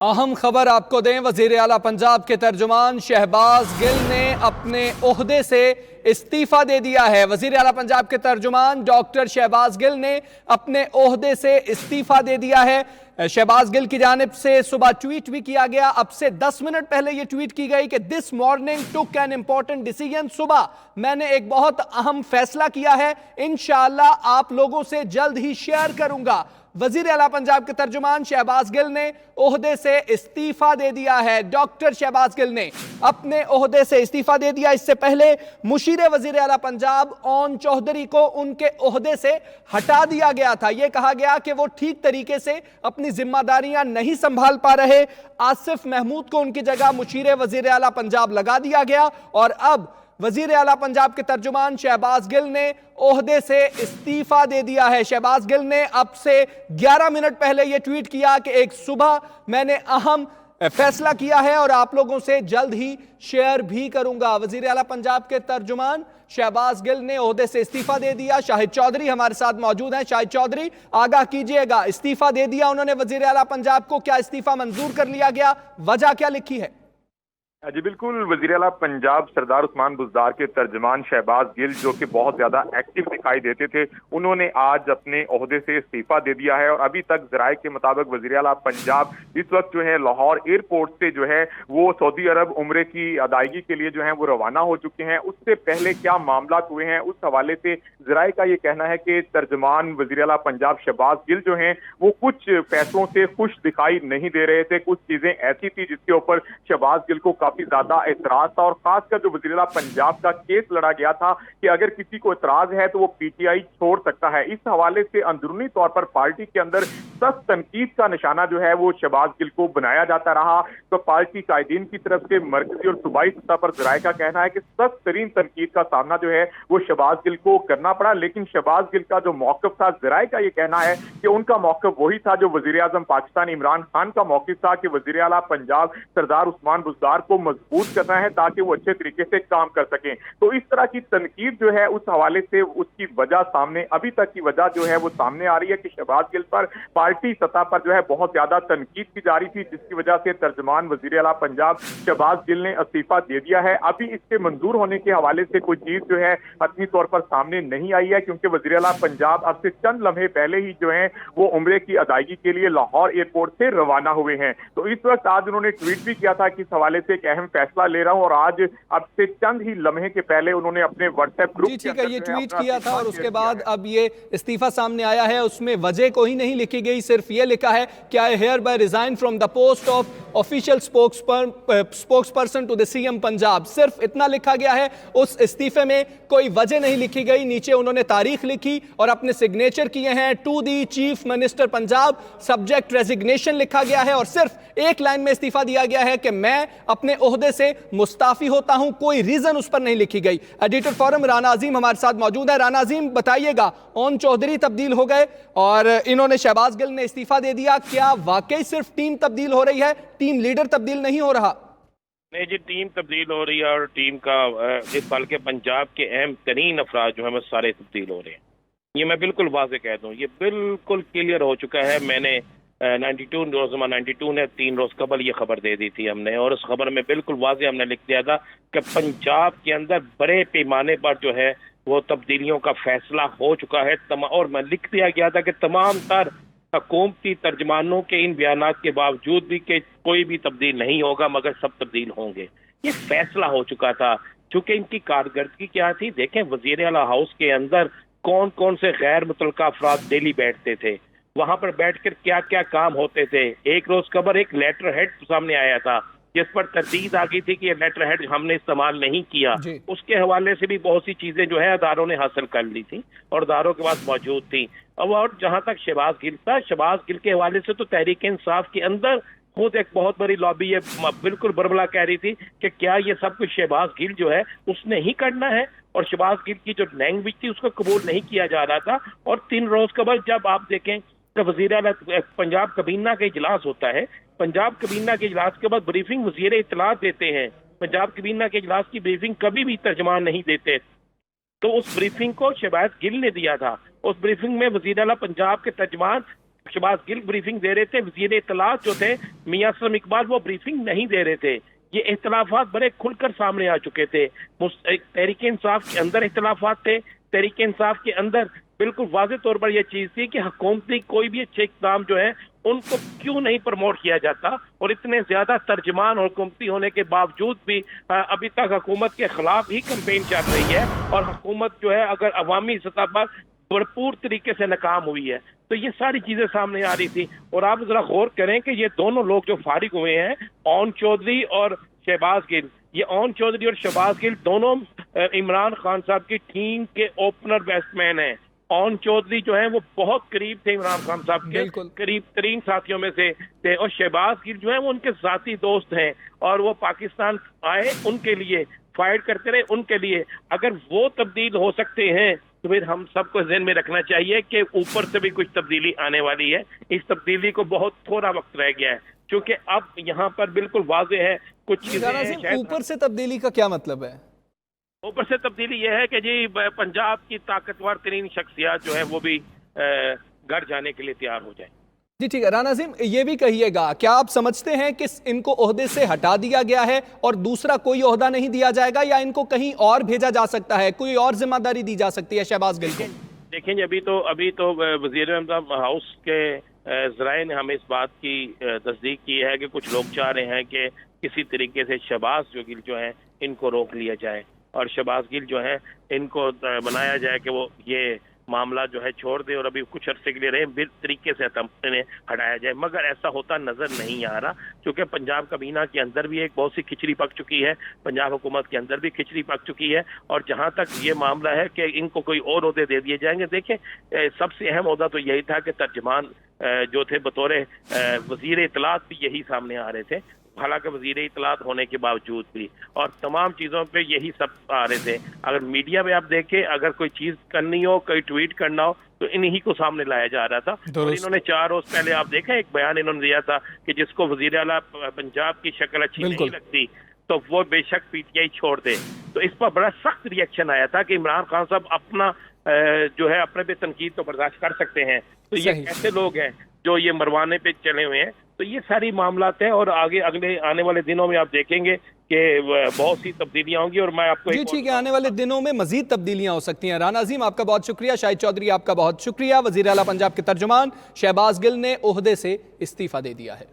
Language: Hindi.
अहम खबर आपको दें, वजीर आला पंजाब के तर्जुमान शहबाज गिल ने अपने ओहदे से इस्तीफा दे दिया है। वजीर आला पंजाब के तर्जुमान डॉक्टर शहबाज गिल ने अपने ओहदे से इस्तीफा दे दिया है। शहबाज गिल की जानिब से सुबह ट्वीट भी किया गया। अब से 10 मिनट पहले यह ट्वीट की गई कि this morning took an important decision. सुबह मैंने एक बहुत अहम फैसला किया है, इंशाअल्लाह आप लोगों से जल्द ही शेयर करूंगा। वजीर आला पंजाब के तर्जुमान शहबाज गिल ने ओहदे से इस्तीफा दे दिया है। डॉक्टर शहबाज गिल ने अपने ओहदे से इस्तीफा दे दिया। इससे पहले मुशीर वजीर आला पंजाब ओन चौधरी को उनके ओहदे से हटा दिया गया था। यह कहा गया कि वो ठीक तरीके से अपनी जिम्मेदारियां नहीं संभाल पा रहे। आसिफ महमूद को उनकी जगह मुशीर वजीर आला पंजाब लगा दिया गया और अब वजीर आला पंजाब के तर्जुमान शहबाज गिल ने ओहदे से इस्तीफा दे दिया है। शहबाज गिल ने अब से 11 मिनट पहले यह ट्वीट किया कि एक सुबह मैंने अहम फैसला किया है और आप लोगों से जल्द ही शेयर भी करूंगा। वजीर आला पंजाब के तर्जुमान शहबाज गिल ने ओहदे से इस्तीफा दे दिया। शाहिद चौधरी हमारे साथ मौजूद हैं। शाहिद चौधरी, आगाह कीजिएगा, इस्तीफा दे दिया उन्होंने वजीर आला पंजाब को, क्या इस्तीफा मंजूर कर लिया गया? वजह क्या लिखी है? जी बिल्कुल, वज़ीर आला पंजाब सरदार उस्मान बुज़दार के तर्जमान शहबाज गिल जो कि बहुत ज्यादा एक्टिव दिखाई देते थे, उन्होंने आज अपने ओहदे से इस्तीफा दे दिया है। और अभी तक ज़राए के मुताबिक वज़ीर आला पंजाब इस वक्त जो है लाहौर एयरपोर्ट से जो है वो सऊदी अरब उम्रे की अदायगी के लिए जो है वो रवाना हो चुके हैं। उससे पहले क्या मामला हुए हैं उस हवाले से ज़राए का ये कहना है कि तर्जमान वज़ीर आला पंजाब शहबाज गिल जो हैं वो कुछ फैसलों से खुश दिखाई नहीं दे रहे थे। कुछ चीजें ऐसी थी जिसके ऊपर शहबाज गिल को काफी ज्यादा एतराज था और खासकर जो वज़ीर आला पंजाब का केस लड़ा गया था कि अगर किसी को एतराज है तो वो पीटीआई छोड़ सकता है। इस हवाले से अंदरूनी तौर पर पार्टी के अंदर सख्त तनकीद का निशाना जो है वो शहबाज गिल को बनाया जाता रहा। तो पार्टी कायदीन की तरफ से मरकजी और सूबाई सतह पर ज़राए का कहना है कि सख्त तरीन तनकीद का सामना जो है वो शहबाज गिल को करना पड़ा। लेकिन शहबाज गिल का जो मौक़िफ़ था, ज़राए का ये कहना है कि उनका मौक़िफ़ वही था जो वज़ीर आज़म पाकिस्तान इमरान खान का मौक़िफ़ था कि वज़ीर आला पंजाब सरदार उस्मान बुज़दार को मजबूत करना है ताकि वो अच्छे तरीके से काम कर सकें। तो इस तरह की तनकीद जो है उस हवाले से उसकी वजह सामने अभी तक की वजह जो है वो सामने आ रही है कि शहबाज गिल पर पार्टी सतह पर जो है बहुत ज्यादा तनकीद की जा रही थी, जिसकी वजह से तर्जमान वज़ीर आला पंजाब शहबाज गिल ने इस्तीफा दे दिया है। अभी इसके मंजूर होने के हवाले से कोई चीज जो है हतमी तौर पर सामने नहीं आई है, क्योंकि वज़ीर आला पंजाब अब से चंद लम्हे पहले ही जो है वो उम्रे की अदायगी के लिए लाहौर एयरपोर्ट से रवाना हुए हैं। तो इस वक्त आज उन्होंने ट्वीट भी किया था कि इस हवाले से एक अहम फैसला ले रहा हूं और आज अब से चंद ही लम्हे के पहले उन्होंने अपने व्हाट्सएप ग्रुप ठीक है, ये ट्वीट किया था और उसके बाद अब ये इस्तीफा सामने आया है। उसमें वजह को ही नहीं लिखी गई, सिर्फ ये लिखा है कि I hereby resign from the post of official spokesperson to the CM Punjab. सिर्फ इतना लिखा गया है, उस इस्तीफे में कोई वजह नहीं लिखी गई। नीचे उन्होंने तारीख लिखी और अपने सिग्नेचर किए हैं, to the chief minister Punjab, subject resignation लिखा गया है और सिर्फ एक लाइन में इस्तीफा दिया गया है कि मैं अपने ओहदे से मुस्ताफी होता हूं। कोई रीजन उस पर नहीं लिखी गई। एडिटर फोरम राना अजीम हमारे साथ मौजूद है। राना अजीम, बताइएगा, ओन चौधरी तब्दील हो गए और इन्होंने शहबाज गिल ने इस्तीफा दे दिया, क्या वाकई सिर्फ टीम तब्दील हो रही है, टीम लीडर तब्दील नहीं हो रहा? नहीं जी, टीम तब्दील हो रही है और टीम का इस साल के पंजाब के अहम तरीन अफराद जो है वो सारे तब्दील हो रहे हैं। ये मैं बिल्कुल वाज़े कह दूं, ये बिल्कुल क्लियर हो चुका है। मैंने 92 ने 3 रोज कबल ये खबर दे दी थी हमने, और उस खबर में बिल्कुल वाज़े हमने लिख दिया था कि पंजाब के अंदर बड़े पैमाने पर जो है वो तब्दीलियों का फैसला हो चुका है। और मैं लिख दिया गया था कि तमाम तर हुकूमती तर्जमानों के इन बयानात के बावजूद भी कि कोई भी तब्दील नहीं होगा मगर सब तब्दील होंगे, ये फैसला हो चुका था। चूंकि इनकी कारकर्दगी क्या थी, देखें वज़ीर आला हाउस के अंदर कौन कौन से गैर मुतल्लका अफराद डेली बैठते थे, वहां पर बैठकर क्या क्या काम होते थे। एक रोज कबर एक लेटर हेड सामने आया था जिस पर तरदीद आ गई थी कि ये लेटर हेड हमने इस्तेमाल नहीं किया। उसके हवाले से भी बहुत सी चीजें जो है अदारों ने हासिल कर ली थी और अदारों के पास मौजूद थी। अब और जहां तक शहबाज गिल था, शहबाज गिल के हवाले से तो तहरीक इंसाफ के अंदर खुद एक बहुत बड़ी लॉबी है, बिल्कुल बरबला कह रही थी कि क्या ये सब कुछ शहबाज गिल जो है उसने ही करना है, और शहबाज गिल की जो लैंग्वेज थी उसको कबूल नहीं किया जा रहा था। और 3 रोज कबल जब आप देखें तो वज़ीर आला पंजाब कबीना का इजलास होता है, पंजाब कबीना के इजलास के बाद ब्रीफिंग वज़ीर इत्तलात देते हैं। पंजाब कबीना के इजलास की ब्रीफिंग कभी भी तर्जमान नहीं देते, तो उस ब्रीफिंग को शहबाज गिल ने दिया था। उस ब्रीफिंग में वज़ीर आला पंजाब के तर्जमान शहबाज गिल ब्रीफिंग दे रहे थे, वजीर इत्तलात जो थे मियां असलम इकबाल वो ब्रीफिंग नहीं दे रहे थे। ये इख्तलाफात बड़े खुलकर सामने आ चुके थे। तहरीक इंसाफ के अंदर इख्तलाफात थे, तहरीक इंसाफ के अंदर बिल्कुल वाज़ेह तौर पर यह चीज थी कि हुकूमती कोई भी अच्छे इक़दाम जो है उनको क्यों नहीं प्रमोट किया जाता, और इतने ज्यादा तर्जमान और हुकूमती होने के बावजूद भी अभी तक हुकूमत के खिलाफ ही कैंपेन चल रही है, और हुकूमत जो है अगर अवामी सतह पर भरपूर तरीके से नाकाम हुई है। तो ये सारी चीजें सामने आ रही थी। और आप जरा गौर करें कि ये दोनों लोग जो फारिग हुए हैं, ओन चौधरी और शहबाज गिल, ये ओन चौधरी और शहबाज गिल दोनों इमरान खान साहब की टीम के ओपनर बैट्समैन हैं। ओन चौधरी जो है वो बहुत करीब थे इमरान खान साहब के, करीब तरीन साथियों में से थे, और शहबाज गिल जो है वो उनके साथी दोस्त हैं, और वो पाकिस्तान आए उनके लिए, फाइट करते रहे उनके लिए। अगर वो तब्दील हो सकते हैं तो फिर हम सबको ज़हन में रखना चाहिए कि ऊपर से भी कुछ तब्दीली आने वाली है। इस तब्दीली को बहुत थोड़ा वक्त रह गया है, क्योंकि अब यहाँ पर बिल्कुल वाज़ेह है कुछ चीजें। ऊपर से तब्दीली का क्या मतलब है? ऊपर से तब्दीली यह है कि जी पंजाब की ताकतवर तरीन शख्सियत जो है वो भी घर जाने के लिए तैयार हो जाए। जी ठीक है। राना अजीम, ये भी कहिएगा, क्या आप समझते हैं कि इनको ओहदे से हटा दिया गया है और दूसरा कोई ओहदा नहीं दिया जाएगा, या इनको कहीं और भेजा जा सकता है, कोई और जिम्मेदारी दी जा सकती है शहबाज गिल को? देखें, अभी तो वज़ीर हाउस के ज़राए ने हमें इस बात की तस्दीक की है कि कुछ लोग चाह रहे हैं कि किसी तरीके से शहबाज गिल जो है इनको रोक लिया जाए, और शहबाज गिल जो है इनको बनाया जाए कि वो ये मामला जो है छोड़ दे और अभी कुछ अरसे के लिए रहे, बिल तरीके से इन्हें हटाया जाए। मगर ऐसा होता नजर नहीं आ रहा, क्योंकि पंजाब काबीना के अंदर भी एक बहुत सी खिचड़ी पक चुकी है, पंजाब हुकूमत के अंदर भी खिचड़ी पक चुकी है। और जहां तक ये मामला है कि इनको कोई और ओहदे दे दिए जाएंगे, देखें सबसे अहम ओहदा तो यही था कि तर्जमान जो थे बतौर वजीर इत्तलात भी यही सामने आ रहे थे, हालांकि वजीर इत्तलात होने के बावजूद भी, और तमाम चीज़ों पे यही सब आ रहे थे। अगर मीडिया में आप देखें, अगर कोई चीज़ करनी हो, कोई ट्वीट करना हो, तो इन्हीं को सामने लाया जा रहा था। और इन्होंने 4 रोज पहले आप देखें एक बयान इन्होंने दिया था कि जिसको वजीर आला पंजाब की शक्ल अच्छी नहीं लगती तो वो बेशक पीटीआई छोड़ दे। तो इस पर बड़ा सख्त रिएक्शन आया था कि इमरान खान साहब अपना जो है अपने पे तनकीद तो बर्दाश्त कर सकते हैं, तो ये ऐसे लोग हैं जो ये मरवाने पे चले हुए हैं। तो ये सारी मामलात हैं, और आगे अगले आने वाले दिनों में आप देखेंगे कि बहुत सी तब्दीलियां होंगी। और मैं आपको जी ठीक है, आने वाले दिनों में मजीद तब्दीलियां हो सकती हैं। राना अजीम, आपका बहुत शुक्रिया। शाहिद चौधरी, आपका बहुत शुक्रिया। वजीर आला पंजाब के तर्जुमान शहबाज गिल ने ओहदे से इस्तीफा दे दिया है।